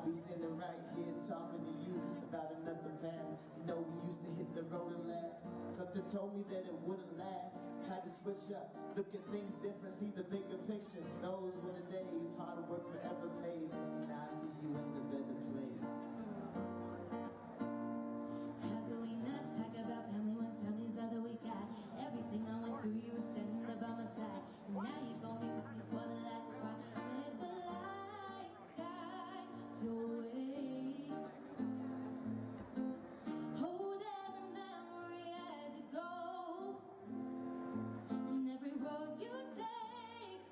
be standing right here talking to you about another path. You know, we used to hit the road and laugh. Something told me that it wouldn't last. Had to switch up, look at things different, see the bigger picture. Those were the days, hard work forever pays. Now I see you in the better place. How can we not talk about family when family's all that we got? Everything I went through, you were standing there by my side. And now you're gonna be with me for the last ride. Let the light guide your way. Hold every memory as it goes, and every road you take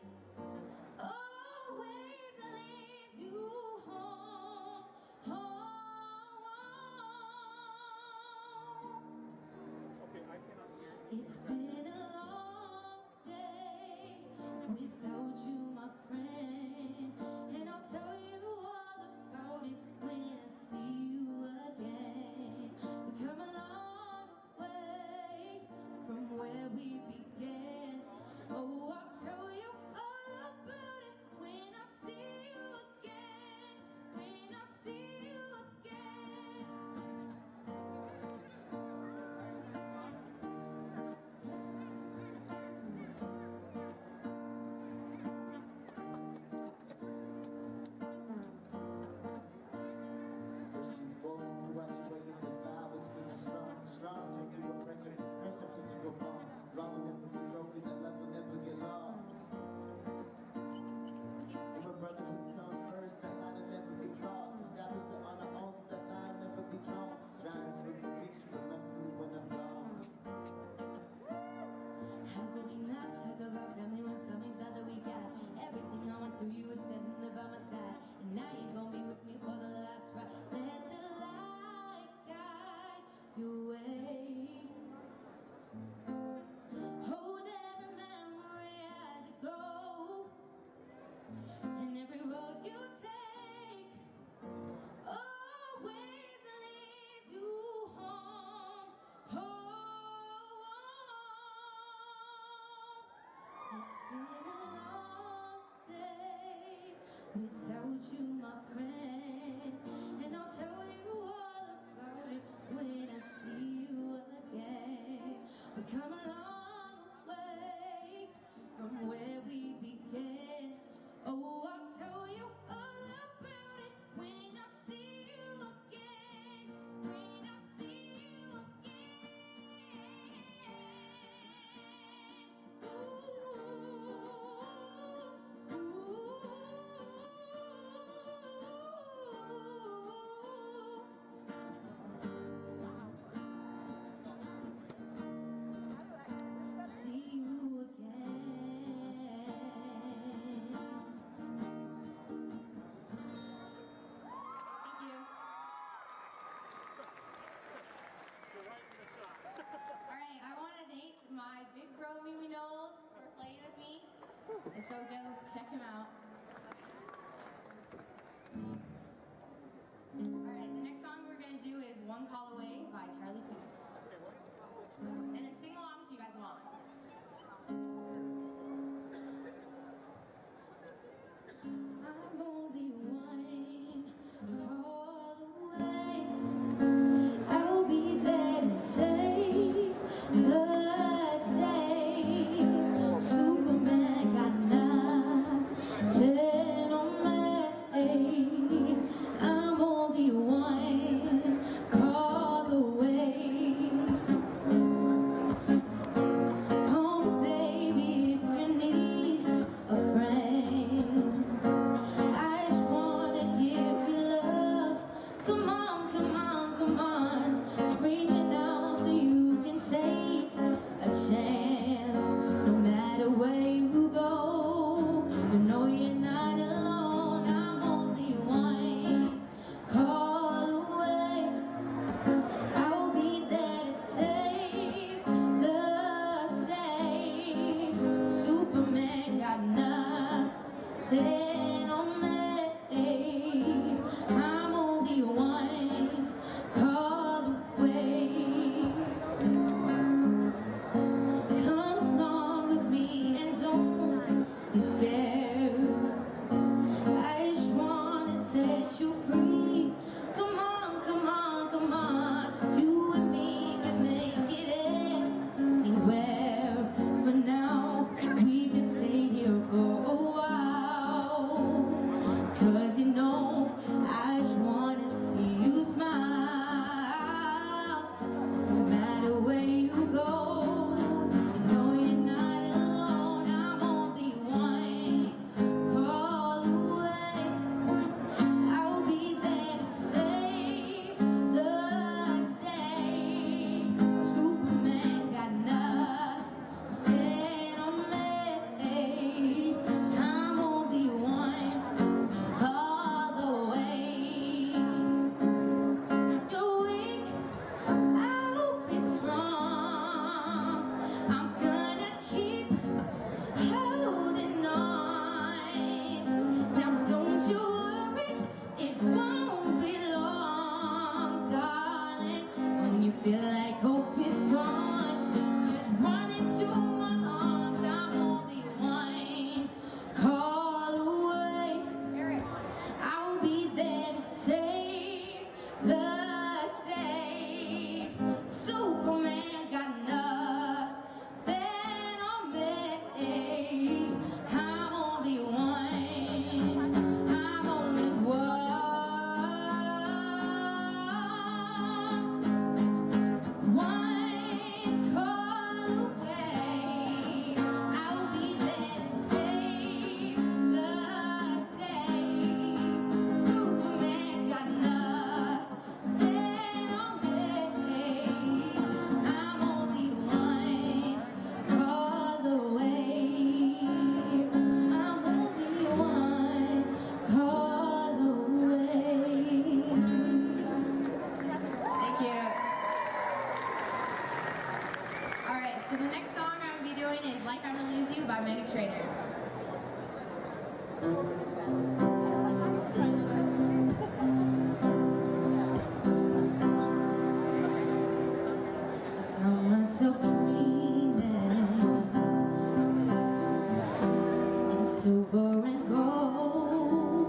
always leads you home, home. Okay, I cannot hear you. It's been a long day without you, my friend, and I'll tell you all about it when I see you again. We come a long way from where we began. Oh, I'll tell you all about it when I see you again, when I see you again. First you both grew out your way and the vibe was feeling strong. Strong turned to a friendship, friendship turned to a bond. Wrong will never be broken, that love will never get lost. And when brotherhood comes first, that line will never be crossed. Established it on our own, so that line will never be drawn. Drying as we reach, remember me when I'm gone. How could we not talk about family when family's all that we got? Everything I went through, you were standing there by my side. And now you're gonna be with me for the last ride. Let the light guide your way. Hold every memory as it goes, and every road you take always leads you home, home. It's been a long day without you, my friend, and I'll tell you all about it when I see you again. We come a long way from where we began. Oh, I'll tell you all about it when I see you again, when I see you again. See you again. Thank you. You're right in the shot. All right, I want to thank my big bro Mimi Knowles for playing with me, and so go check him out. All right, the next song we're gonna do is "One Call Away" by Charlie Puth, Okay, what is this? and then sing along if you guys want. I'm only one call away. I'll be there to save the day. Superman got nothing on me. I'm only one call away. Call me baby if you need a friend. I just wanna give you love. Come on, come on, come on. Reaching out so you can take a chance. No matter where you go, you know you're not alone. I'm only one call away. I'll be there to save the day. Superman got nothing on me. I'm only one call away. Come along with me and don't be scared. I just wanna set you free. Interlude by Megan Trainor. I found myself dreaming in silver and gold.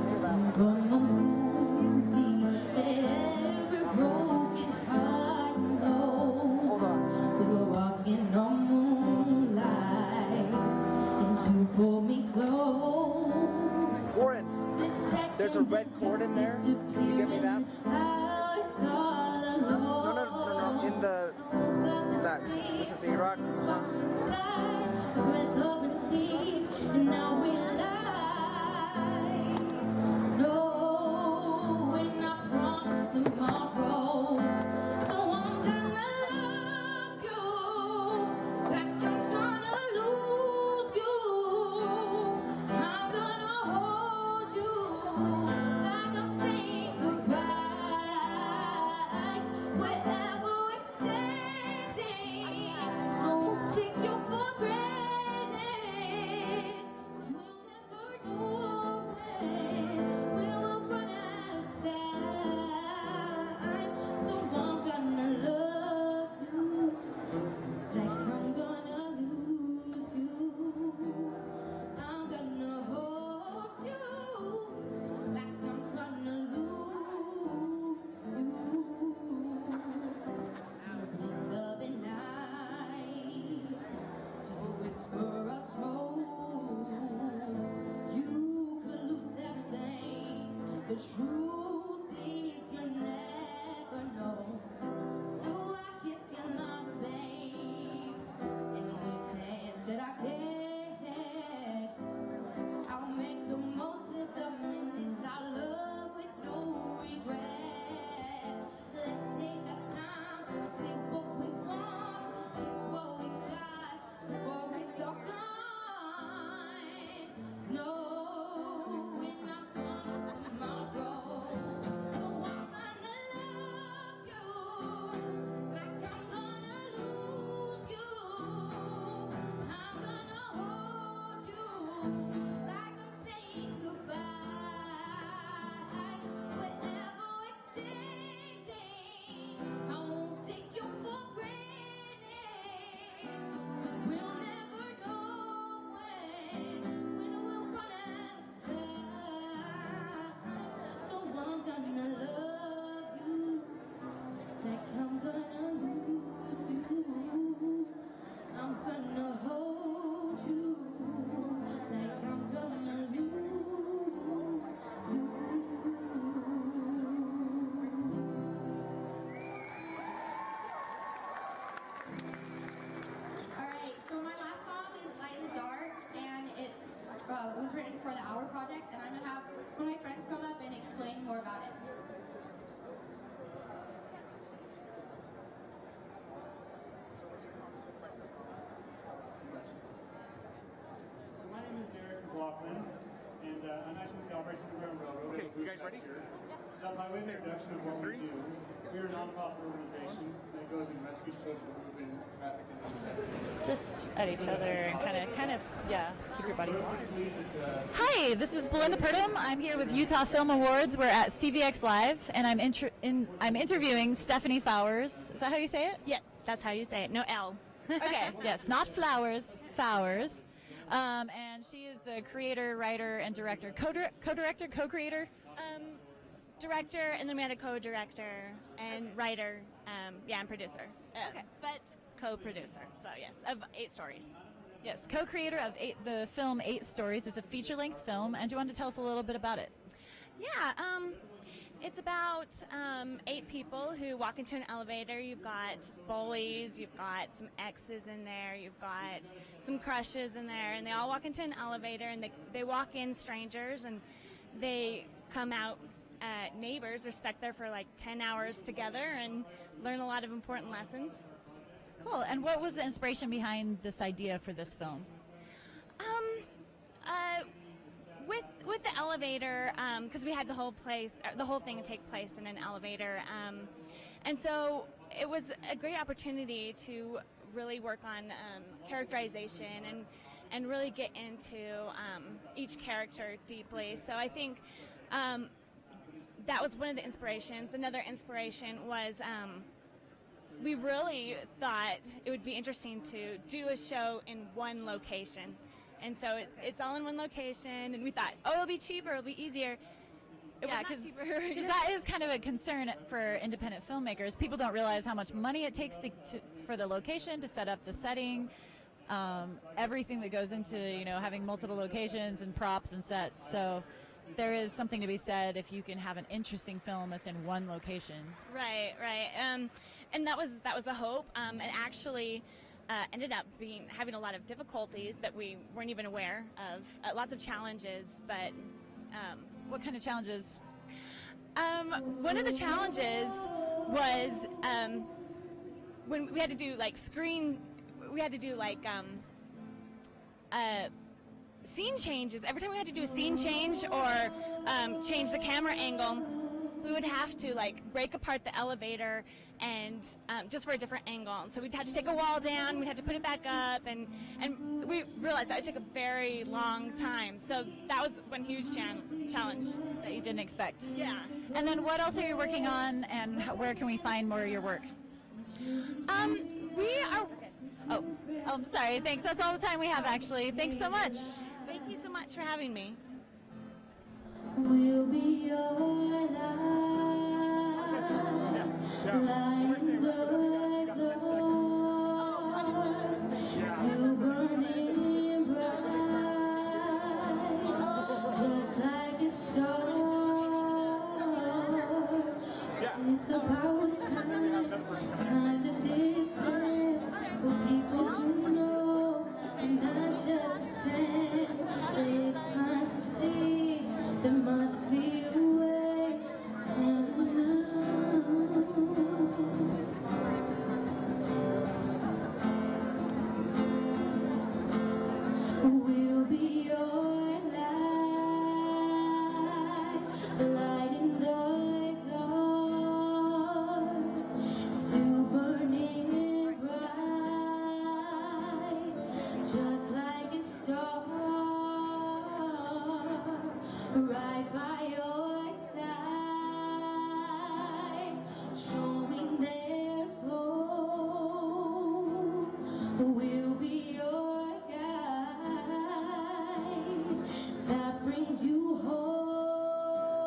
Sing from a movie that every broken heart knows. Hold on. We were walking on moonlight, and you pulled me close. Warren, there's a red cord in there. Can you get me that? No. In the that. This is E-Rock. Breath of relief, and now we lie. No, we're not promised tomorrow. So I'm gonna love you like I'm gonna lose you. I'm gonna hold you like I'm saying goodbye. Wherever we're standing, I won't take you for granted. 'Cause we'll never know when we will run out of time. So I'm gonna love you like I'm gonna lose you. I'm gonna hold you like I'm gonna lose you. In the blink of an eye, just a whisper of smoke. You could lose everything. The truth is you'll never know. So I kiss you longer, babe. Any chance that I get, I'll make the most of the minutes I love with no regret. Let's take our time, say what we want, keep what we got before it's all gone. No, we're not promised tomorrow, so I'm gonna love you like I'm gonna lose you. I'm gonna hold you like I'm saying goodbye. Wherever we're standing, I won't take you for granted. 'Cause we'll never know when we'll run out of time. So I'm gonna love you like I'm gonna lose you. I'm gonna hold you like I'm gonna lose you. Alright, so my last song is Light in the Dark, and it was written for the Hour Project, and I'm going to have one of my friends come up and explain more about it. So my name is Derek McLaughlin, and I'm actually with the Operation Underground Railroad. Okay, you guys ready? By way of introduction of what we do, we're a nonprofit organization that goes and rescues children who've been trafficked and incest. Just at each other and kind of, yeah, keep your body warm. We're pretty pleased that Hi, this is Belinda Purdom. I'm here with Utah Film Awards. We're at CVX Live, and I'm interviewing Stephanie Fowers. Is that how you say it? Yeah, that's how you say it. No L. Okay, yes, not Flowers, Fowers. And she is the creator, writer, and director, co-director, co-creator. Director, and then we had a co-director and writer, and producer. Okay. But co-producer, so yes, of 8 stories. Yes, co-creator of the film 8 Stories. It's a feature-length film, and do you want to tell us a little bit about it? Yeah, it's about 8 people who walk into an elevator. You've got bullies, you've got some exes in there, you've got some crushes in there, and they all walk into an elevator, and they walk in strangers, and they come out neighbors. They're stuck there for like 10 hours together and learn a lot of important lessons. Cool. And what was the inspiration behind this idea for this film? With the elevator, because we had the whole thing take place in an elevator, and so it was a great opportunity to really work on characterization and really get into each character deeply. So I think that was one of the inspirations. Another inspiration was we really thought it would be interesting to do a show in one location. And so it's all in one location, and we thought, oh, it'll be cheaper, it'll be easier. Yeah, because that is kind of a concern for independent filmmakers. People don't realize how much money it takes for the location to set up the setting, everything that goes into having multiple locations and props and sets. So there is something to be said if you can have an interesting film that's in one location. Right. And that was the hope. And actually ended up having a lot of difficulties that we weren't even aware of. Lots of challenges, but. What kind of challenges? One of the challenges was when we had to do scene changes. Every time we had to do a scene change or change the camera angle, we would have to break apart the elevator and just for a different angle. And so we'd have to take a wall down, we'd have to put it back up, and we realized that would take a very long time. So that was one huge challenge That you didn't expect. Yeah. And then what else are you working on, and where can we find more of your work? We are. Oh, I'm sorry. Thanks. That's all the time we have, actually. Thanks so much. Thank you so much for having me. We'll be your light, lighting the dark, still burning bright, just like a star. It's about time the distance for people to know, and not just pretend that it's time to see. There must be a way to know. We'll be your light, lighting the dark, still burning bright, just like a star. Right by your side, showing there's hope. We'll be your guide that brings you home.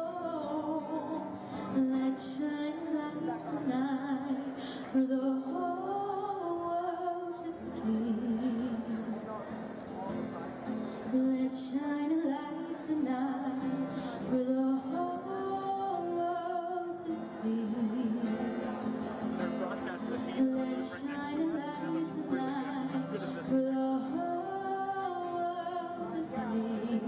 Let's shine a light tonight for the whole world to see. Let's shine a light tonight for the whole world to see. Let's shine a light tonight for the whole world to see.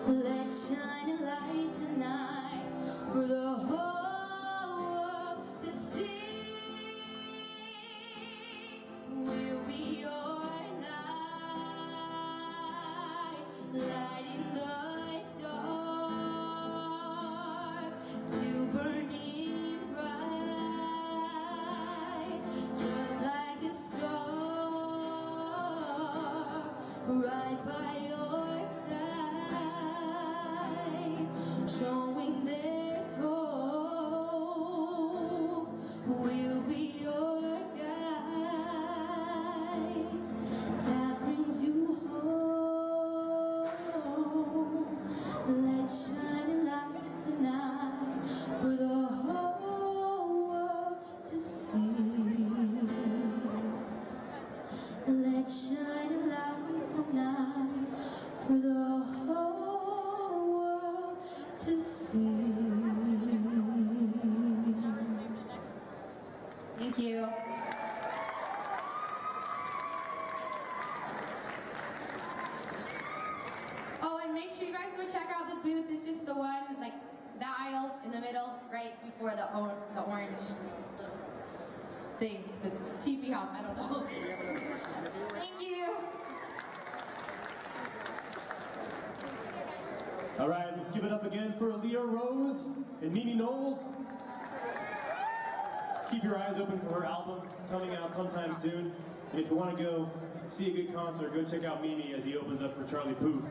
Let's shine a light tonight for the whole world to see. We'll be your lighting the dark, still burning bright, just like a star, right by your side, showing there's hope. We'll be your guide that brings you home. Let's shine a light tonight for the whole world to see. Let's shine a light tonight for the whole world to see. Thank you. Oh, and make sure you guys go check out the booth. It's just the one, the aisle in the middle, right before the orange thing, the TV house. I don't know. Thank you. All right, let's give it up again for Aaliyah Rose and Nene Knowles. keep your eyes open for her album coming out sometime soon. And if you want to go see a good concert, go check out Mimi as he opens up for Charlie Puth.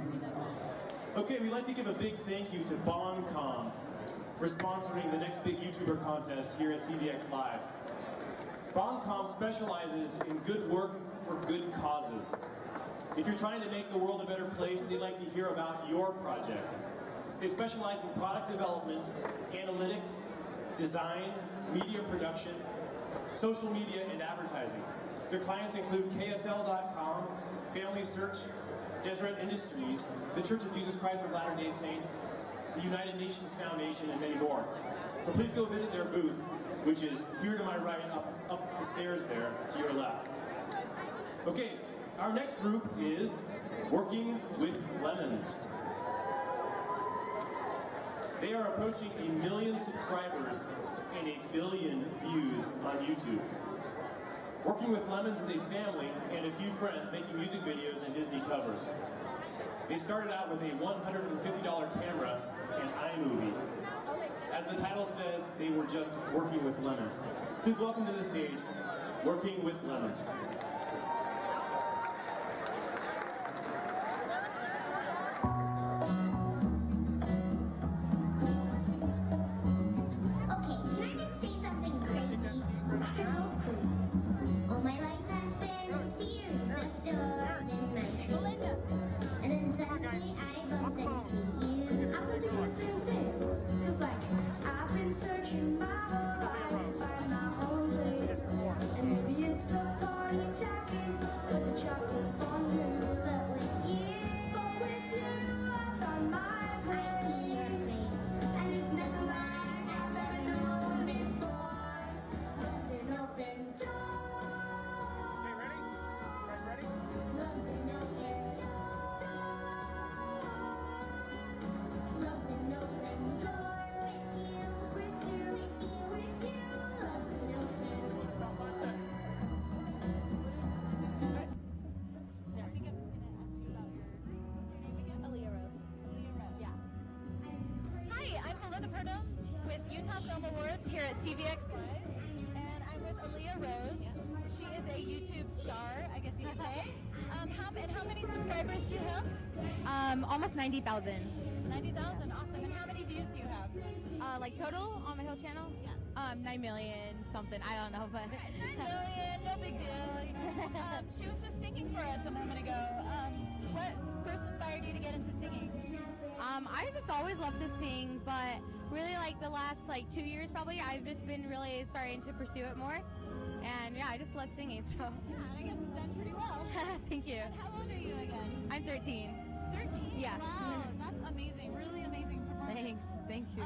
Okay, we'd like to give a big thank you to Boncom for sponsoring the next big YouTuber contest here at CVX Live. Boncom specializes in good work for good causes. If you're trying to make the world a better place, they'd like to hear about your project. They specialize in product development, analytics, design, media production, social media, and advertising. Their clients include KSL.com, Family Search, Deseret Industries, the Church of Jesus Christ of Latter-day Saints, the United Nations Foundation, and many more. So please go visit their booth, which is here to my right, up the stairs there, to your left. Okay, our next group is Working with Lemons. They are approaching 1 million subscribers and 1 billion views on YouTube. Working with Lemons is a family and a few friends making music videos and Disney covers. They started out with a $150 camera and iMovie. As the title says, they were just working with lemons. Please welcome to the stage, Working with Lemons. With Utah Film Awards here at CVX Live, and I'm with Aaliyah Rose. She is a YouTube star, I guess you could say. How many subscribers do you have? Almost 90,000. 90,000, awesome. And how many views do you have? Like total on my whole channel? Yeah. 9 million something. I don't know, but 9 million, no big deal. She was just singing for us a moment ago. What first inspired you to get into singing? I just always loved to sing, but really like the last 2 years probably, I've just been really starting to pursue it more. And yeah, I just love singing, so. Yeah, I guess it's done pretty well. Thank you. And how old are you again? I'm 13. 13? Yeah. Wow, that's amazing. Really amazing performance. Thanks, thank you.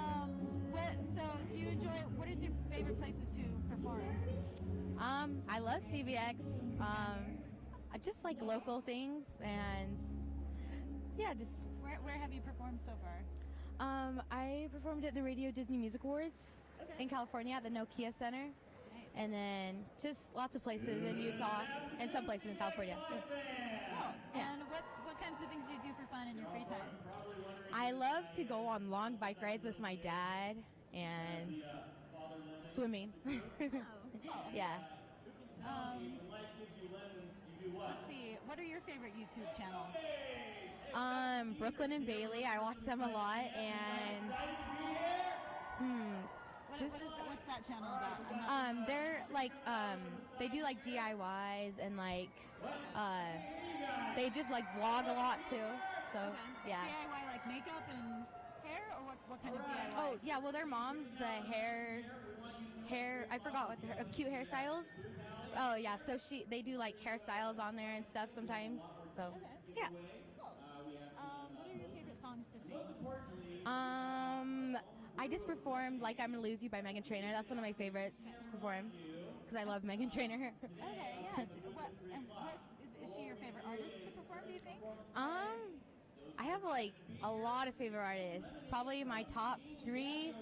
So do you enjoy, what is your favorite places to perform? I love CVX. I just like local things, and yeah, just. Where have you performed so far? I performed at the Radio Disney Music Awards in California at the Nokia Center. Nice. And then just lots of places in Utah and some places in California. Cool. And what kinds of things do you do for fun in your free time? I love to go on long bike rides with my dad and swimming. Oh, cool. Yeah. Let's see. What are your favorite YouTube channels? Brooklyn and Bailey. I watch them a lot, and What's that channel about? they're like they do like DIYs and like they just like vlog a lot too. So yeah. DIY like makeup and hair, or what kind of DIY? Oh yeah, well their mom's the hair I forgot what the cute hairstyles. Oh yeah, so they do like hairstyles on there and stuff sometimes. So yeah. Cool. What are your favorite songs to sing? I just performed Like I'm Gonna Lose You by Meghan Trainor. That's one of my favorites to perform because I love Meghan Trainor. Okay, yeah. Is she your favorite artist to perform, do you think? I have like a lot of favorite artists. Probably my top 3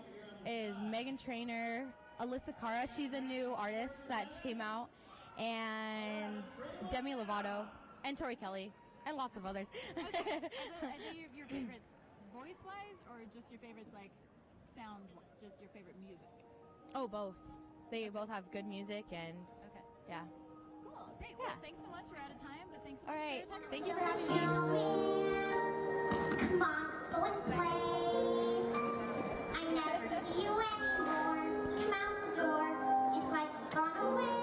is Meghan Trainor, Alyssa Cara, she's a new artist that just came out, and Demi Lovato, and Tori Kelly, and lots of others. Okay. Are they your favorites voice-wise, or just your favorites like sound, just your favorite music? Oh, both. they both have good music and Okay. yeah. Cool. Great. Well, thanks so much. We're out of time, but thanks so All much right. for your time. Thank you for having me. Come on, let's go and play. I never see you anymore. Come out the door. It's like you've gone away.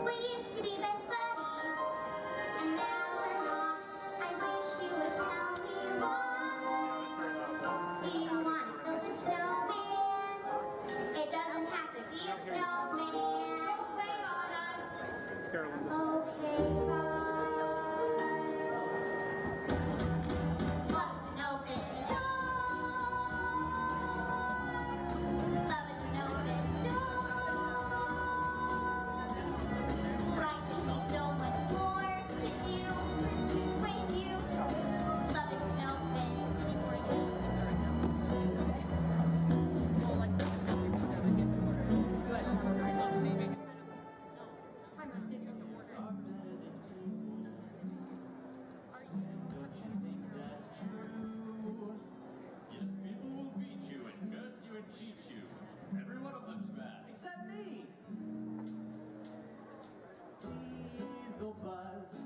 We used to be best buddies, and now we're not. I wish you would tell me why. Do you want to build a snowman? It doesn't have to be a snowman. Okay, bye. Love is an open door. Love is an open door. Life can be so much more with you, with you. Love is an open Don't you think that's true? Yes, people will beat you and curse you and cheat you. Every one of them's bad. Except me! Diesel buzz,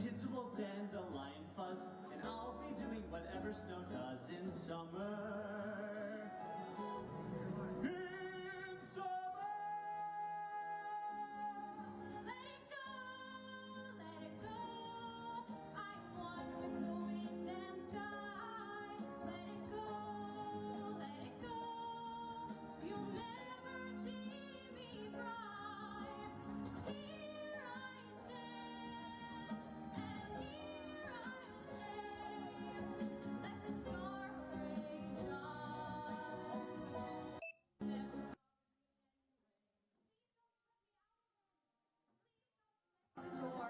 kids will dandelion fuzz, and I'll be doing whatever snow does in summer. In summer! Let it go, let it go. I'm one with the wind and sky. Let it go, let it go. You'll never see me cry. Here I stand, and here I'll stay. Let the storm rage on. The door.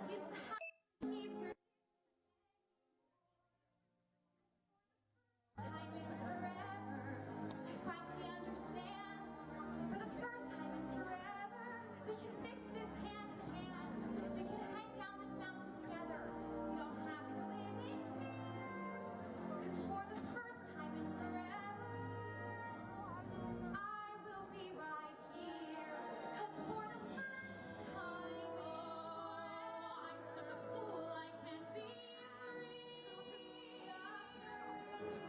You have to keep your time in forever. I finally understand. For the first time in forever, we should fix this hand in hand. We can head down this mountain together. We don't have to live in fear. 'Cause for the first time in forever, I will be right here. 'Cause for the first time in forever, I'm such a fool, I can't be free.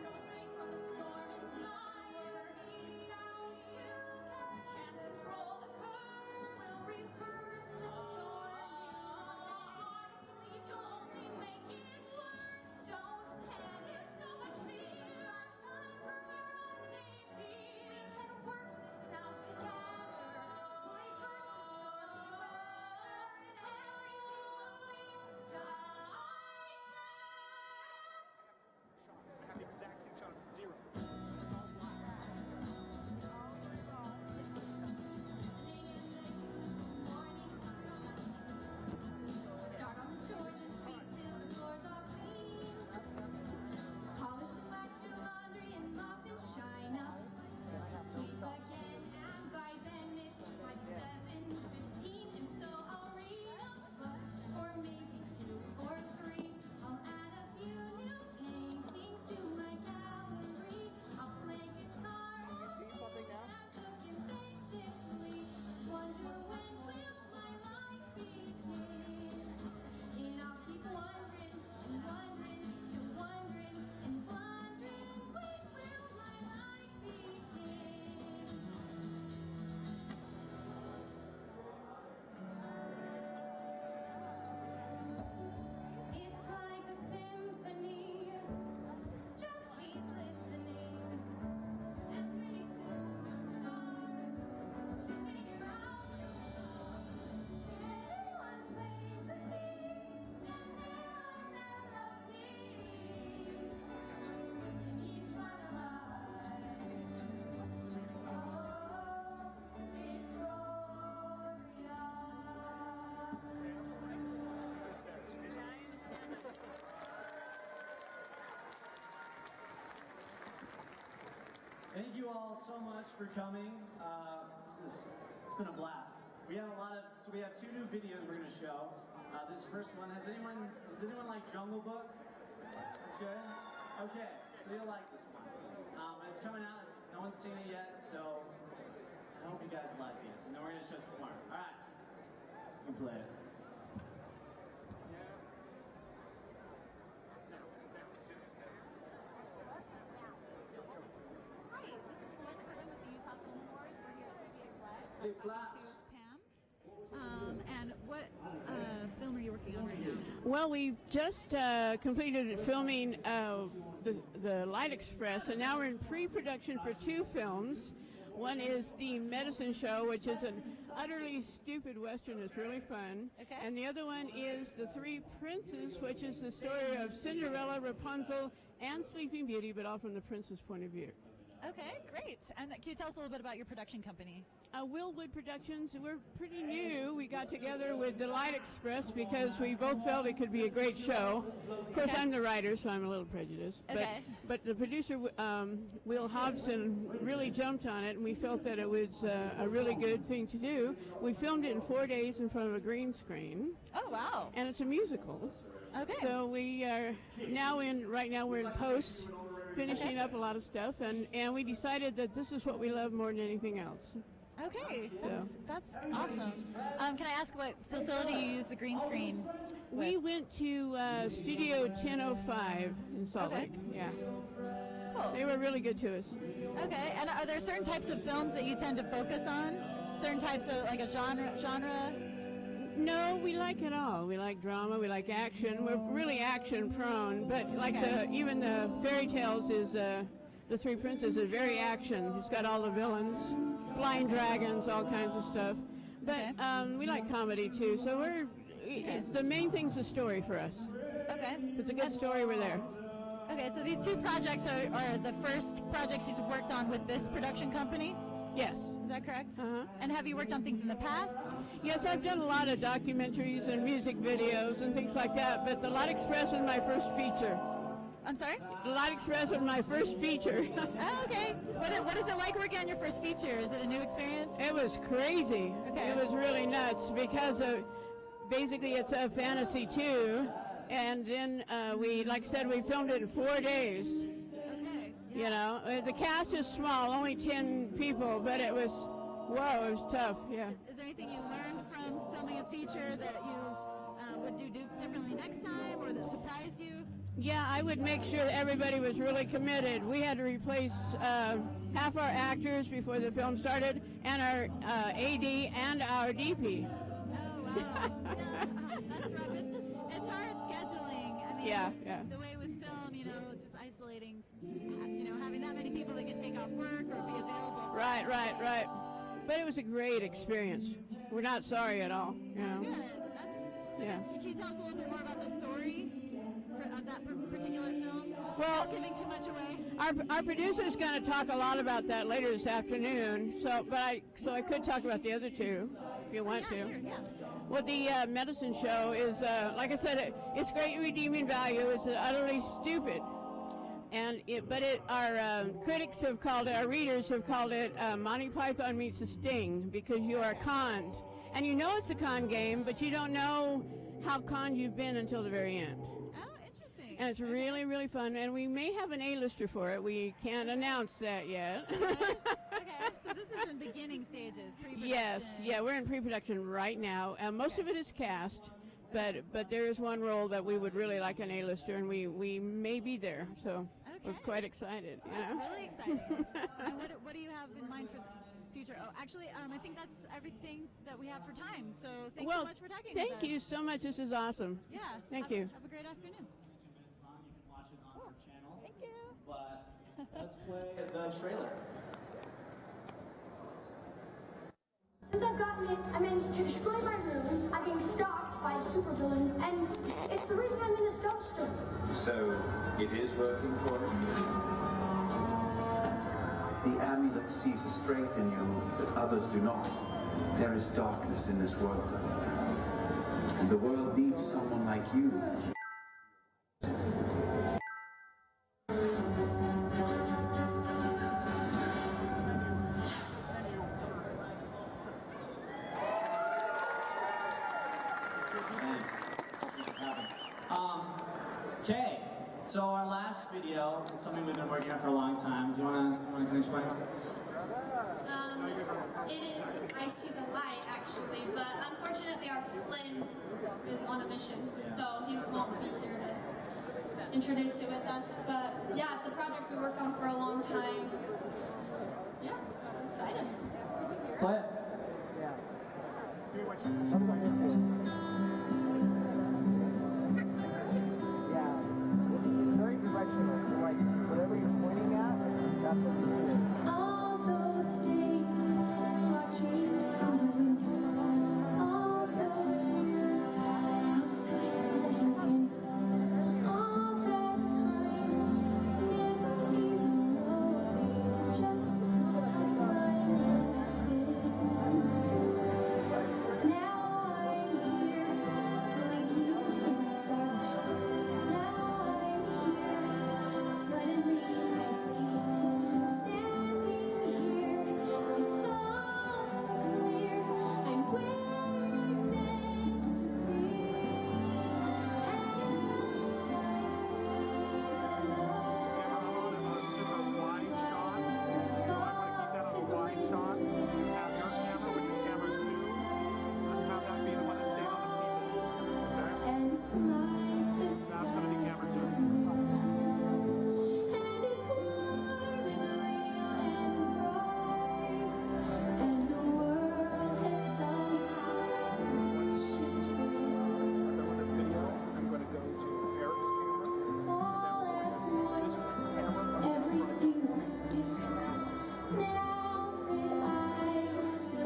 No strength from the storm inside. Sound too can't control the current. Will reverse the storm. Please, you'll only make it worse. Don't panic, so much fear. Shine for our own safety. We can work this out together. Reverse the storm and everything will be just like that. Exact same shot of 0. Start on the chores and sweep till the floors are clean. Polish and wax your laundry and mop and shine up. Sweep again, and by then it's like 7:15, and so I'll read a book, or maybe 2 or 3. I'll add a few new paintings to my gallery. I'll play guitar, and cook and basically just wonder when will my life begin. And I'll keep wondering and wondering and wondering and wondering when will my life begin. It's like a symphony, just keep listening, and pretty soon you'll start to figure out your love. Everyone plays a piece, and there are melodies in each one of us. Oh, it's Thank you all so much for coming. It's been a blast. We have we have 2 new videos we're gonna show. This first one, does anyone like Jungle Book? That's good? Okay, so you'll like this one. It's coming out, no one's seen it yet, so I hope you guys like it. And then we're gonna show some more. All right. We can play it. Hi, this is Melinda Curran with the Utah Film Awards. We're here at CVX Live. Hey, I'm talking to Pam. And what film are you working on right now? Well, we've just completed filming the Light Express, and now we're in pre-production for 2 films. One is the Medicine Show, which is an utterly stupid Western that's really fun. Okay. And the other one is The Three Princes, which is the story of Cinderella, Rapunzel, and Sleeping Beauty, but all from the prince's point of view. Okay, great. And can you tell us a little bit about your production company? Willwood Productions, we're pretty new. We got together with the Light Express because we both felt it could be a great show. Of course, I'm the writer, so I'm a little prejudiced. Okay. But the producer, Will Hobson, really jumped on it, and we felt that it was a really good thing to do. We filmed it in 4 days in front of a green screen. Oh, wow. And it's a musical. Okay. So we are right now we're in post, finishing up a lot of stuff, and we decided that this is what we love more than anything else. Okay, that's awesome. Can I ask what facility you use the green screen with? We went to Studio 1005 in Salt Lake. Yeah. Cool. They were really good to us. Okay, and are there certain types of films that you tend to focus on? Certain types of, like a genre? No, we like it all. We like drama, we like action. We're really action prone, but like even the fairy tales is The Three Princes is very action. It's got all the villains, flying dragons, all kinds of stuff. But we like comedy too. So the main thing's the story for us. Okay. If it's a good story, we're there. Okay, so these 2 projects are the first projects you've worked on with this production company? Yes. Is that correct? Uh-huh. And have you worked on things in the past? Yes, I've done a lot of documentaries and music videos and things like that, but The Light Express was my first feature. I'm sorry? The Light Express was my first feature. Oh, okay. What is it like working on your first feature? Is it a new experience? It was crazy. Okay. It was really nuts because basically it's a fantasy too, and then like I said, we filmed it in 4 days. Okay. You know, the cast is small, only 10 people, but it was tough, yeah. Is there anything you learned from filming a feature that you would do differently next time or that surprised you? Yeah, I would make sure that everybody was really committed. We had to replace half our actors before the film started, and our AD and our DP. Oh, wow. That's rough. It's hard scheduling. I mean, Yeah. the way with film, just isolating, having that many people that can take off work or be available. Right. But it was a great experience. We're not sorry at all, Good. Can you tell us a little bit more about the story of that particular film? Well, Without giving too much away. Our producer's going to talk a lot about that later this afternoon. So I could talk about the other 2 if you want to. Sure, yeah. Well, the Medicine Show is, like I said, it's great redeeming value. It's utterly stupid, our critics have called it, our readers have called it Monty Python meets the Sting, because you are conned, and you know it's a con game, but you don't know how conned you've been until the very end. And it's really, really fun, and we may have an A-lister for it. We can't announce that yet. Okay, so this is in beginning stages, pre-production. Yes, we're in pre-production right now. Most of it is cast, but there is one role that we would really like an A-lister, and we may be there, so we're quite excited. That's really exciting. And what do you have in mind for the future? Oh, actually, I think that's everything that we have for time, so thanks so much for talking with us. Thank you so much. This is awesome. Yeah. Thank you. Have a great afternoon. Thank you. But let's play the trailer. Since I've gotten it, I managed to destroy my room. I'm being stalked by a supervillain, and it's the reason I'm in this dumpster. So, it is working for you? The amulet sees a strength in you that others do not. There is darkness in this world. And the world needs someone like you. Okay, so our last video, it's something we've been working on for a long time. Do you want to explain? It I see the light, actually, but unfortunately our Flynn is on a mission, so he won't be here to introduce it with us. But yeah, it's a project we worked on for a long time. Yeah, I'm excited. Let's play it. Yeah, it's very directional. So like whatever you're pointing at, that's what you do. All those days watching from the windows, all those years outside looking in, all that time never even knowing just how blind I've been. Now I'm here blinking in the starlight. Now I'm here, suddenly I see. Standing here, it's all so clear. I'm where I'm meant to be. And at last I see the light. And it's like the thought is lifted. And it's like the sky is new. And it's warm and real and bright. And the world has somehow shifted. I'm going to go to Eric's camera. All at once, everything looks different. Now that I see.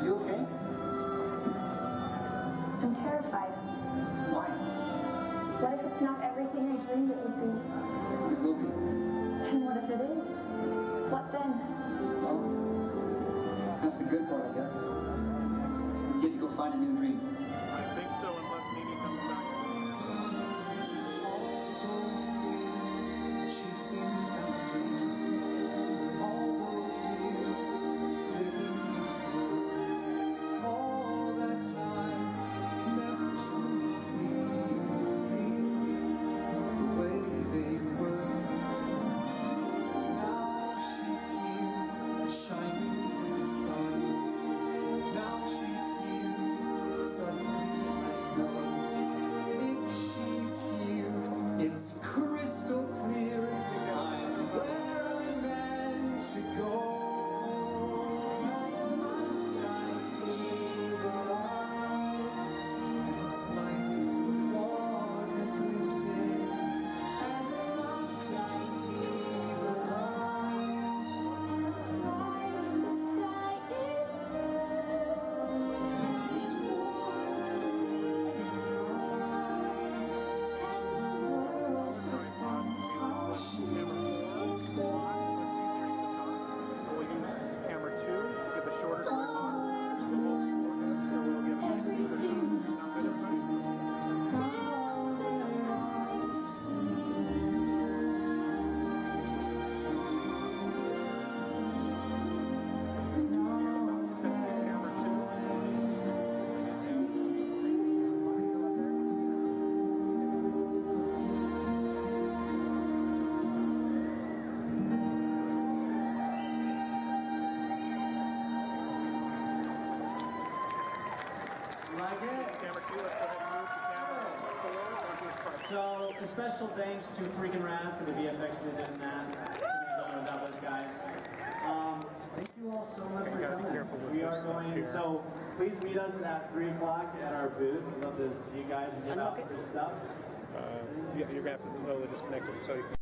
You okay? I'm terrified. Why? What if it's not everything I dreamed it would be? It will be. And what if it is? What then? Well, that's the good part, I guess. You get to go find a new dream. I think so, unless Mimi comes back. All those days chasing down a daydream. All those years living in all that time, never truly seeing things the way they were. Now she's here, shining in the starlight. Now she's here, suddenly I know. If she's here, it's crystal clear. I'm where I'm meant to go. At last I see the light, and it's like the fog has lifted. And at last I see the light. And it's like the sky is blue. And it's warm and real and bright. And the world has somehow shifted. We'll use camera 2 to get the shorter clip All on. at once, So we'll give everything looks different. Now that I see. Like it? Camera 2, let's go ahead and move the camera forward. So, a special thanks to Freakin' Rad for the VFX they did in that. Couldn't have done it without those guys. Thank you all so much for coming. We are going, so please meet us at 3 o'clock at our booth. We'd love to see you guys and give out free stuff. You're going to have to totally disconnect it so you can